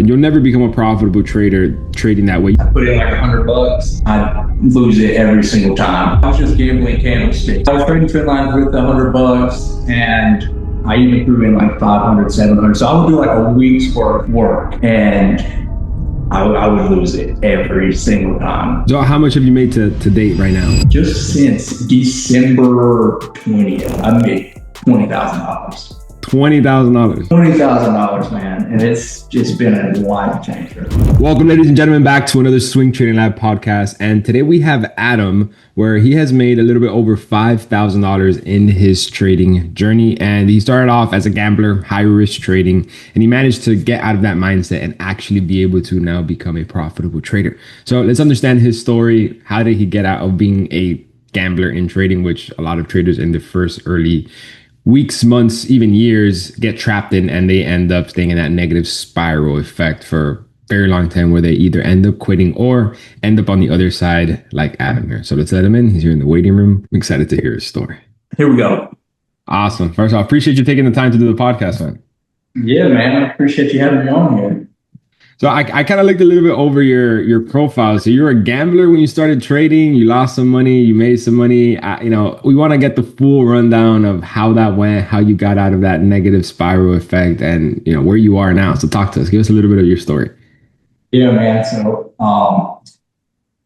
you'll never become a profitable trader trading that way. I put in like $100, I lose it every single time. I was just gambling candlesticks. I was trading trend lines with $100, and I even threw in like 500, 700. So I would do like a week's worth of work, and I would lose it every single time. So how much have you made to date right now? Just since December 20th, I made $20,000. $20,000. $20,000, man. And it's just been a life changer. Welcome, ladies and gentlemen, back to another Swing Trading Lab podcast. And today we have Adam, where he has made a little bit over $5,000 in his trading journey. And he started off as a gambler, high risk trading, and he managed to get out of that mindset and actually be able to now become a profitable trader. So let's understand his story. How did he get out of being a gambler in trading, which a lot of traders in the first early weeks, months, even years get trapped in, and they end up staying in that negative spiral effect for a very long time, where they either end up quitting or end up on the other side like Adam here. So let's let him in. He's here in the waiting room. I'm excited to hear his story. Here we go. Awesome. First off, appreciate you taking the time to do the podcast, man. Yeah, man. I appreciate you having me on here. So I kind of looked a little bit over your profile. So you were a gambler when you started trading. You lost some money. You made some money. We want to get the full rundown of how that went, how you got out of that negative spiral effect, and where you are now. So talk to us. Give us a little bit of your story. Yeah, man. So I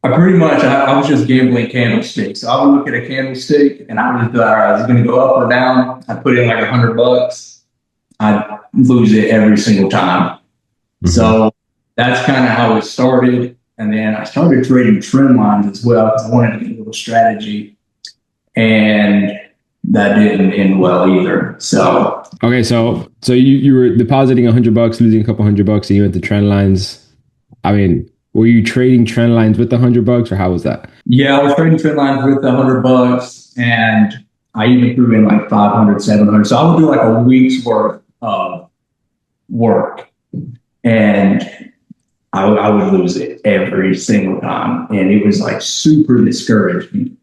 was just gambling candlesticks. So I would look at a candlestick and I would just be like, all right, is it going to go up or down? I put in like $100. I lose it every single time. Mm-hmm. So that's kind of how it started. And then I started trading trend lines as well because I wanted to get a little strategy. And that didn't end well either. So okay, so you were depositing $100, losing a couple $100, and you went to trend lines. I mean, were you trading trend lines with $100, or how was that? Yeah, I was trading trend lines with $100, and I even threw in like 500, 700. So I would do like a week's worth of work, and I would lose it every single time. And it was like super discouraging.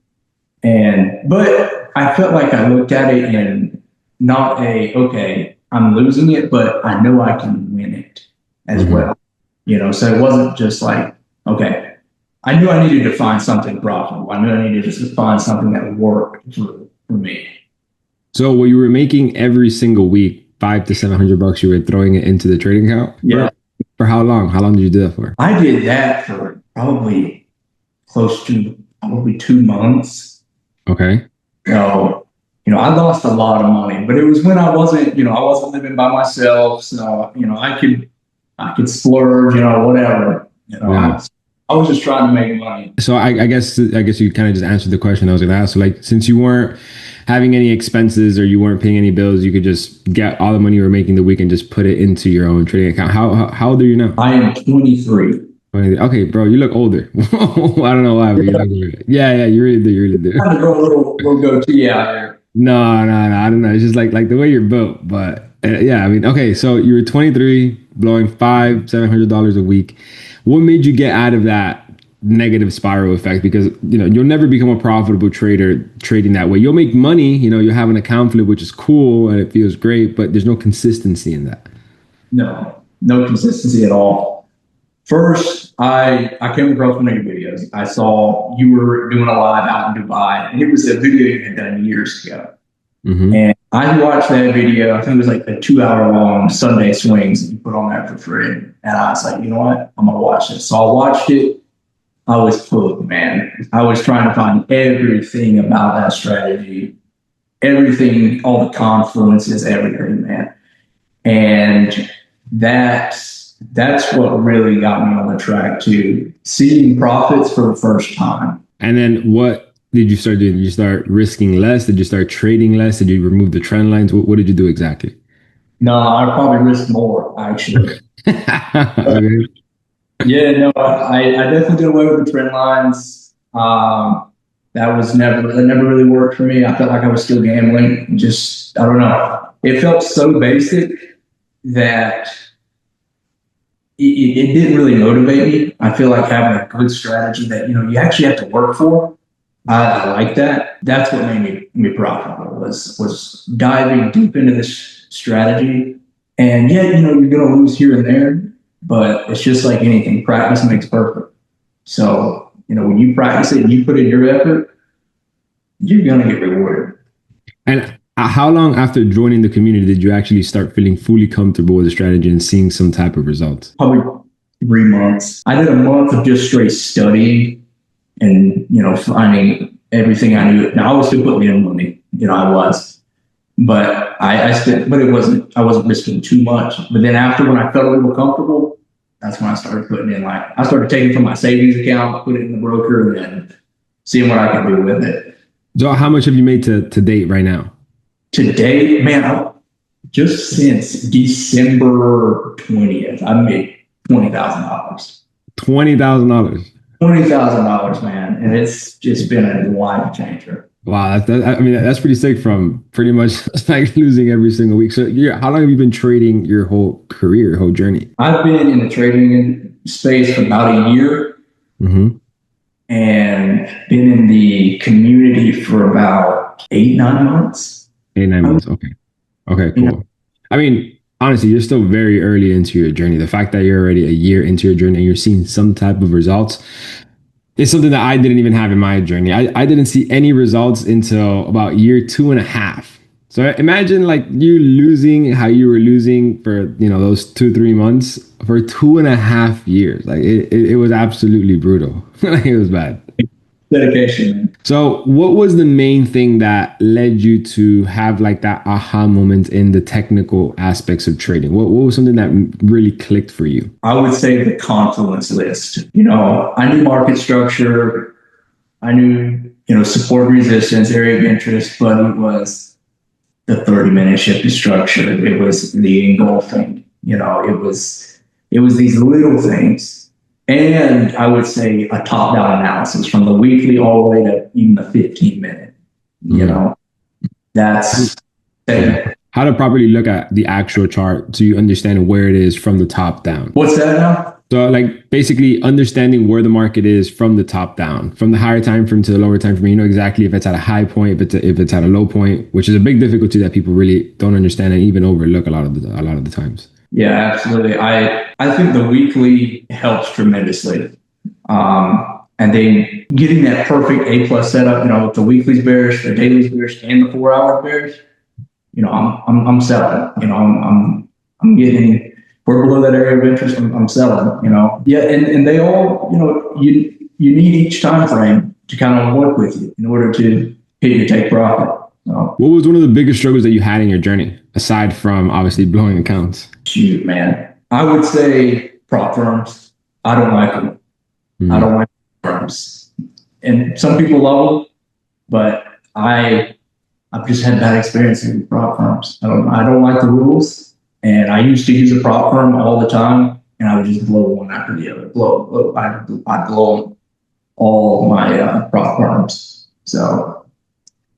But I felt like I looked at it in not okay, I'm losing it, but I know I can win it as well. So it wasn't just like, okay, I knew I needed to find something profitable. I knew I needed to find something that would work for me. So what you were making every single week, $500 to $700, you were throwing it into the trading account? Yeah. For how long? How long did you do that for? I did that for probably close to 2 months. Okay. So, I lost a lot of money, but it was when I wasn't living by myself. So, I could splurge, whatever. Yeah. I was just trying to make money. So I guess you kind of just answered the question I was going to ask. So like, since you weren't having any expenses or you weren't paying any bills, you could just get all the money you were making the week and just put it into your own trading account. How old are you now? I am 23. Okay, bro, you look older. I don't know why, but you look older. Yeah, you really do. You really do. I had to grow a little goatee out there. No, I don't know. It's just like the way you're built. But yeah, I mean, okay, so you were 23, blowing $500-$700 a week. What made you get out of that negative spiral effect? Because you'll never become a profitable trader trading that way. You'll make money, you'll have an account flip, which is cool and it feels great, but there's no consistency in that. No consistency at all. First, I came across one of your videos. I saw you were doing a live out in Dubai, and it was a video you had done years ago. Mm-hmm. And I watched that video. I think it was like a 2-hour long Sunday swings that you put on there for free. And I was like, you know what? I'm going to watch this. So I watched it. I was hooked, man. I was trying to find everything about that strategy, everything, all the confluences, everything, man. And that's what really got me on the track to seeing profits for the first time. And then what did you start doing? Did you start risking less? Did you start trading less? Did you remove the trend lines? What did you do exactly? No, I probably risked more, actually. Okay. Yeah, no, I definitely did away with the trend lines. That never really worked for me. I felt like I was still gambling. I don't know. It felt so basic that it didn't really motivate me. I feel like having a good strategy that, you actually have to work for. I like that. That's what made me profitable was diving deep into this strategy. And yeah, you're going to lose here and there, but it's just like anything. Practice makes perfect. So, when you practice it and you put in your effort, you're going to get rewarded. And how long after joining the community did you actually start feeling fully comfortable with the strategy and seeing some type of results? Probably 3 months. I did a month of just straight studying and, finding everything I knew. Now, I was still putting in money, I was, but I spent, but I wasn't risking too much. But then after, when I felt a little comfortable, that's when I started putting in, I started taking from my savings account, put it in the broker, and then seeing what I could do with it. So how much have you made to date right now? To date, man, just since December 20th, I made $20,000. $20,000. $20,000, man, and it's just been a life changer. Wow, that's pretty sick. From pretty much like losing every single week. So, how long have you been trading your whole career, your whole journey? I've been in the trading space for about a year, and been in the community for about 8-9 months. 8-9 months. Okay, cool. I mean, honestly, you're still very early into your journey. The fact that you're already a year into your journey and you're seeing some type of results is something that I didn't even have in my journey. I didn't see any results until about year 2.5. So imagine like you losing how you were losing for, those 2-3 months for 2.5 years. Like it was absolutely brutal. It was bad. Dedication. So what was the main thing that led you to have like that aha moment in the technical aspects of trading? What was something that really clicked for you? I would say the confluence list. I knew market structure. I knew, support, resistance, area of interest, but it was the 30-minute shift to structure. It was the engulfing. It was these little things. And I would say a top-down analysis from the weekly all the way to even the 15-minute. That's how to properly look at the actual chart so you understand where it is from the top down. What's that now? So like basically understanding where the market is from the top down, from the higher time frame to the lower time frame. You know exactly if it's at a high point, if it's at a low point, which is a big difficulty that people really don't understand and even overlook a lot of the times. Yeah, absolutely. I think the weekly helps tremendously. And then getting that perfect A+ setup, the weekly's bearish, the daily's bearish, and the 4-hour bearish, I'm selling. I'm getting, we're below that area of interest. I'm selling. Yeah, and they all, you need each time frame to kind of work with you in order to hit your take profit. What was one of the biggest struggles that you had in your journey, aside from obviously blowing accounts? Shoot, man. I would say prop firms. I don't like them. I don't like firms. And some people love them, but I've just had bad experiences with prop firms. I don't like the rules. And I used to use a prop firm all the time, and I would just blow one after the other. I'd blow all my prop firms. So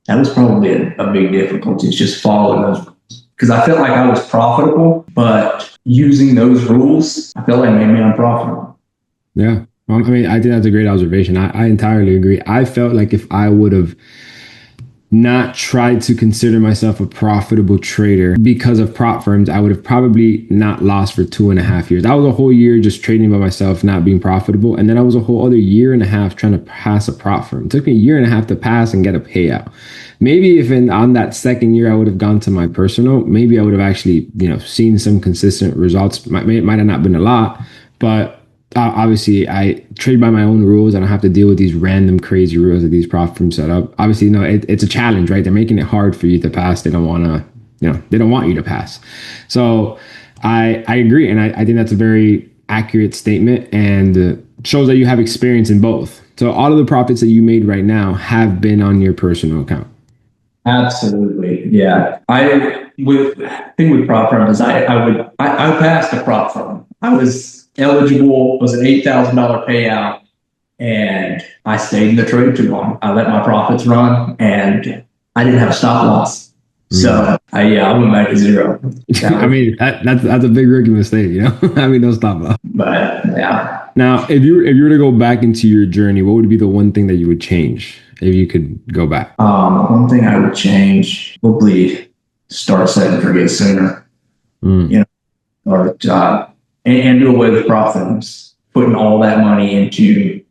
that was probably a big difficulty. It's just following those rules. Because I felt like I was profitable, but using those rules, I felt like made me unprofitable. Yeah. Well, I mean, I think that's a great observation. I entirely agree. I felt like if I would have not tried to consider myself a profitable trader because of prop firms, I would have probably not lost for 2.5 years. I was a whole year just trading by myself, not being profitable. And then I was a whole other 1.5 trying to pass a prop firm. It took me 1.5 to pass and get a payout. Maybe if on that second year I would have gone to my personal, maybe I would have actually, seen some consistent results. Might have not been a lot, but obviously I trade by my own rules. I don't have to deal with these random crazy rules that these prop firms set up. Obviously, it's a challenge, right? They're making it hard for you to pass. They don't want to, they don't want you to pass. So I agree. And I think that's a very accurate statement and shows that you have experience in both. So all of the profits that you made right now have been on your personal account. Absolutely. Yeah. The thing with prop firms is I passed a prop firm. I was eligible, was an $8,000 payout, and I stayed in the trade too long. I let my profits run, and I didn't have a stop loss. So I went back to zero. I mean, that's a big rookie mistake, having no stop loss. But yeah. Now, if you were to go back into your journey, what would be the one thing that you would change if you could go back? One thing I would change, probably start setting forget sooner. Or and do away with prop firms, putting all that money into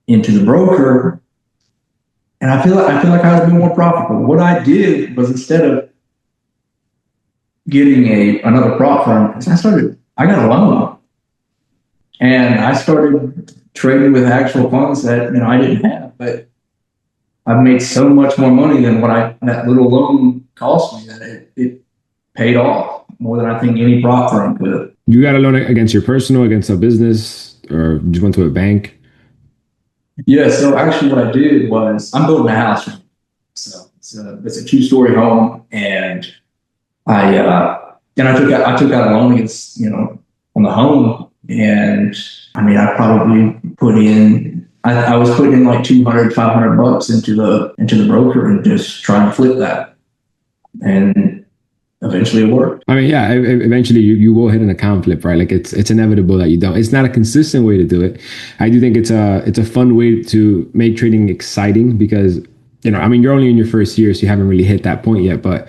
the broker. And I feel like I was being more profitable. What I did was, instead of getting another prop firm, I got a loan, and I started trading with actual funds that I didn't have. But I've made so much more money than that little loan cost me, that it paid off more than I think any prop firm could. You got a loan against your personal, against a business, or just went to a bank? Yeah, so actually what I did was, I'm building a house. So it's a 2-story home, and I took out a loan against, on the home. And I mean, I probably put in, I was putting in like 200, $500 into the broker, and just trying to flip that. And eventually it worked. I mean, yeah, eventually you will hit an account flip, right? Like it's inevitable that you don't. It's not a consistent way to do it. I do think it's a fun way to make trading exciting, because, I mean, you're only in your first year, so you haven't really hit that point yet. But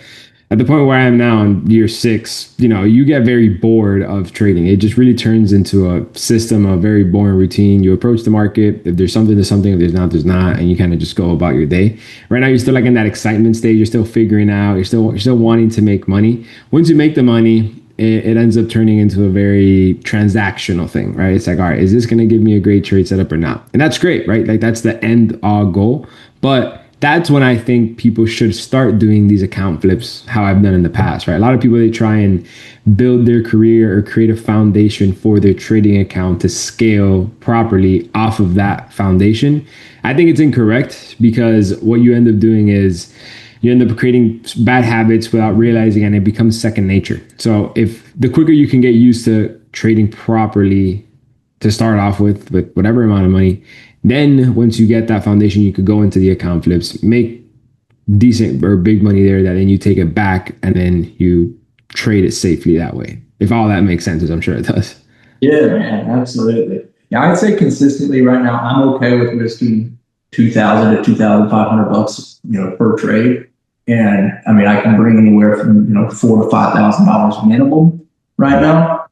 at the point where I am now in year 6, you get very bored of trading. It just really turns into a system, a very boring routine. You approach the market. If there's something, there's something. If there's not, there's not. And you kind of just go about your day. Right now, you're still like in that excitement stage. You're still figuring out. You're still wanting to make money. Once you make the money, it ends up turning into a very transactional thing, right? It's like, all right, is this going to give me a great trade setup or not? And that's great, right? Like that's the end all goal. But that's when I think people should start doing these account flips, how I've done in the past, right? A lot of people, they try and build their career or create a foundation for their trading account to scale properly off of that foundation. I think it's incorrect, because what you end up doing is you end up creating bad habits without realizing, and it becomes second nature. So if the quicker you can get used to trading properly to start off with whatever amount of money, then once you get that foundation, you could go into the account flips, make decent or big money there, that then you take it back and then you trade it safely that way. If all that makes sense, as I'm sure it does. Yeah, man, absolutely. Yeah, I'd say consistently right now, I'm okay with risking $2,000 to $2,500, per trade. And I mean, I can bring anywhere from $4,000 to $5,000 minimum right now.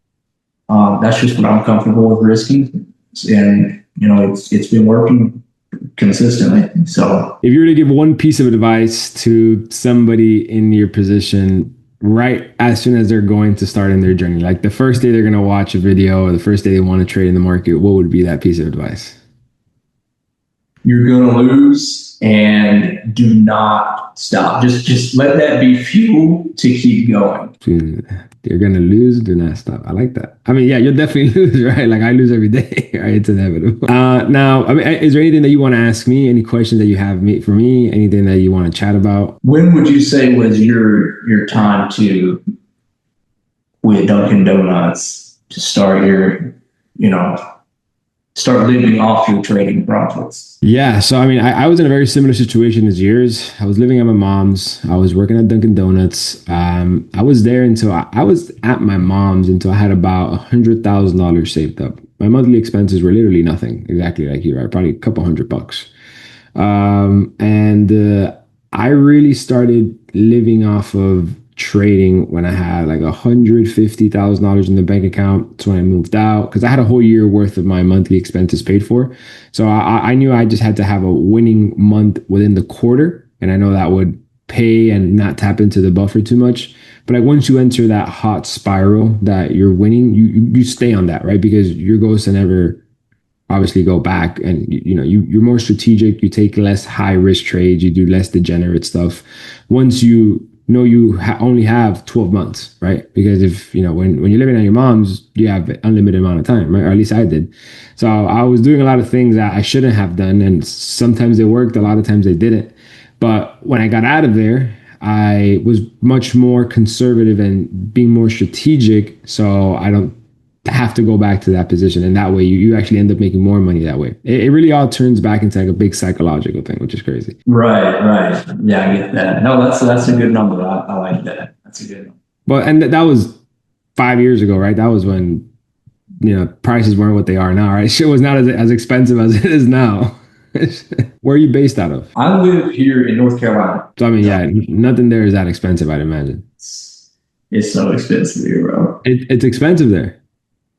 That's just what I'm comfortable with risking, and it's been working consistently. So if you were to give one piece of advice to somebody in your position, right as soon as they're going to start in their journey, like the first day they're going to watch a video, or the first day they want to trade in the market, what would be that piece of advice? You're going to lose, and do not stop. Just let that be fuel to keep going. You're going to lose, do not stop. I like that. I mean, yeah, you'll definitely lose, right? Like I lose every day, right? It's inevitable. Now, I mean, is there anything that you want to ask me? Any questions that you have for me? Anything that you want to chat about? When would you say was your time to quit Dunkin' Donuts to start start living off your trading profits? Yeah. So, I mean, I was in a very similar situation as yours. I was living at my mom's. I was working at Dunkin' Donuts. I was there until I was at my mom's until I had about $100,000 saved up. My monthly expenses were literally nothing, exactly like you, right? Probably a couple $100. And I really started living off of trading when I had like $150,000 in the bank account. That's when I moved out, because I had a whole year worth of my monthly expenses paid for. So I knew I just had to have a winning month within the quarter, and I know that would pay and not tap into the buffer too much. But like once you enter that hot spiral that you're winning, you stay on that, right? Because your goal is to never obviously go back, and you're more strategic. You take less high risk trades. You do less degenerate stuff. Once you only have 12 months, right? Because if when you're living at your mom's, you have an unlimited amount of time, right? Or at least I did. So I was doing a lot of things that I shouldn't have done, and sometimes they worked, a lot of times they didn't. But when I got out of there, I was much more conservative and being more strategic, so I don't have to go back to that position. And that way you actually end up making more money that way. It really all turns back into like a big psychological thing, which is crazy. Right. Yeah, I get that. No, that's a good number. I like that. That's a good number. But and that was 5 years ago, right? That was when prices weren't what they are now, right? Shit was not as expensive as it is now. Where are you based out of? I live here in North Carolina. So I mean, yeah, nothing there is that expensive, I'd imagine. It's so expensive here, bro. It's expensive there.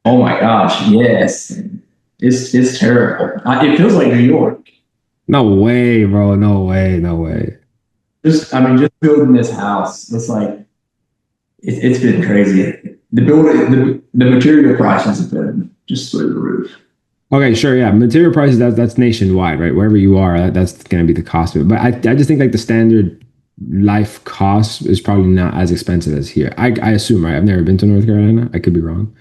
Oh my gosh, yes. It's terrible. It feels like New York. No way, bro. No way. No way. Just I mean, just building this house. It's like it's been crazy. The material prices have been just through the roof. Okay, sure, yeah. Material prices that's nationwide, right? Wherever you are, that's going to be the cost of it. But I just think like the standard life cost is probably not as expensive as here. I assume, right? I've never been to North Carolina. I could be wrong.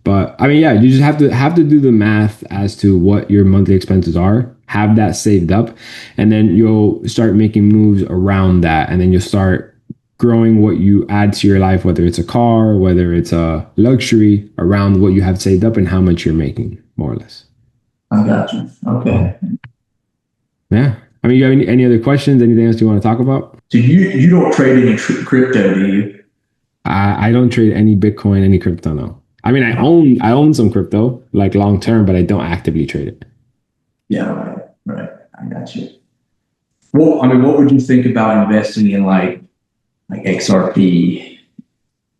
But I mean, yeah, you just have to do the math as to what your monthly expenses are, have that saved up, and then you'll start making moves around that, and then you'll start growing what you add to your life, whether it's a car, whether it's a luxury, around what you have saved up and how much you're making, more or less. I got you. Okay. Yeah. I mean, you have any other questions? Anything else you want to talk about? So you don't trade any crypto, do you? I don't trade any Bitcoin, any crypto. No. I mean, I own some crypto, like long term, but I don't actively trade it. Yeah, right, right. I got you. Well, I mean, what would you think about investing in like XRP?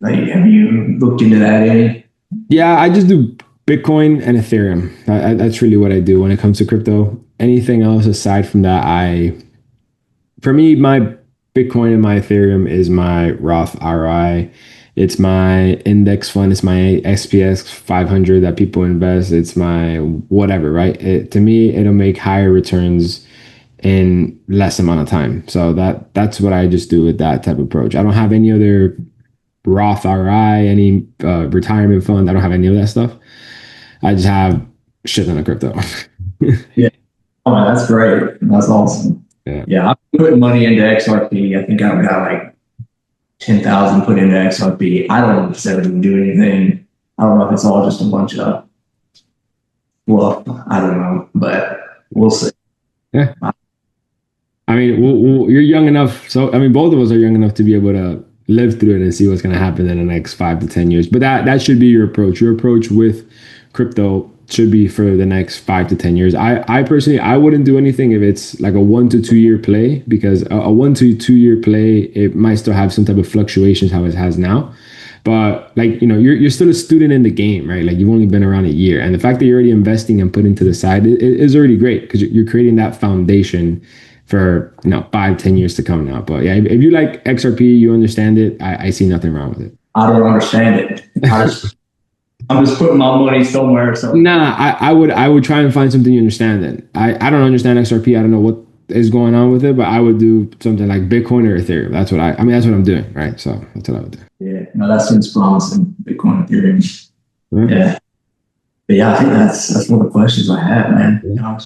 Like, have you looked into that any? Yeah, I just do Bitcoin and Ethereum. That's really what I do when it comes to crypto. Anything else aside from that, for me, my Bitcoin and my Ethereum is my Roth RI. It's my index fund. It's my SPX 500 that people invest. It's my whatever, right? To me, it'll make higher returns in less amount of time. So that's what I just do with that type of approach. I don't have any other Roth RI, any retirement fund. I don't have any of that stuff. I just have shit ton of crypto. Yeah. Oh, man, that's great. That's awesome. Yeah. Yeah, I'm putting money into XRP. I think I've got like 10,000 put into XRP. I don't know if it's ever going to do anything. I don't know if it's all just a bunch of, well, I don't know, but we'll see. Yeah. I mean, you're young enough. So, I mean, both of us are young enough to be able to live through it and see what's going to happen in the next 5 to 10 years. But that should be your approach. Your approach with crypto should be for the next 5 to 10 years. I personally, I wouldn't do anything if it's like a 1 to 2 year play, because a 1 to 2 year play, it might still have some type of fluctuations how it has now. But like, you're still a student in the game, right? Like you've only been around a year. And the fact that you're already investing and putting to the side is already great, because you're creating that foundation for 5, 10 years to come now. But yeah, if you like XRP, you understand it. I see nothing wrong with it. I don't understand it. I'm just putting my money somewhere. So Nah, I would try and find something you understand. Then I don't understand XRP. I don't know what is going on with it, but I would do something like Bitcoin or Ethereum. That's what I mean. That's what I'm doing, right? So that's what I would do. yeah, no, that seems promising. Bitcoin, Ethereum. Yeah. Yeah. But yeah, I think that's one of the questions I have, man. Yeah.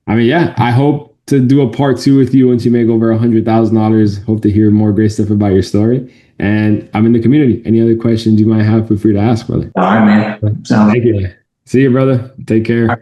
I mean, yeah, I hope to do a part two with you once you make over $100,000. Hope to hear more great stuff about your story. And I'm in the community. Any other questions you might have, feel free to ask, brother. All right, man. Thank you. See you, brother. Take care.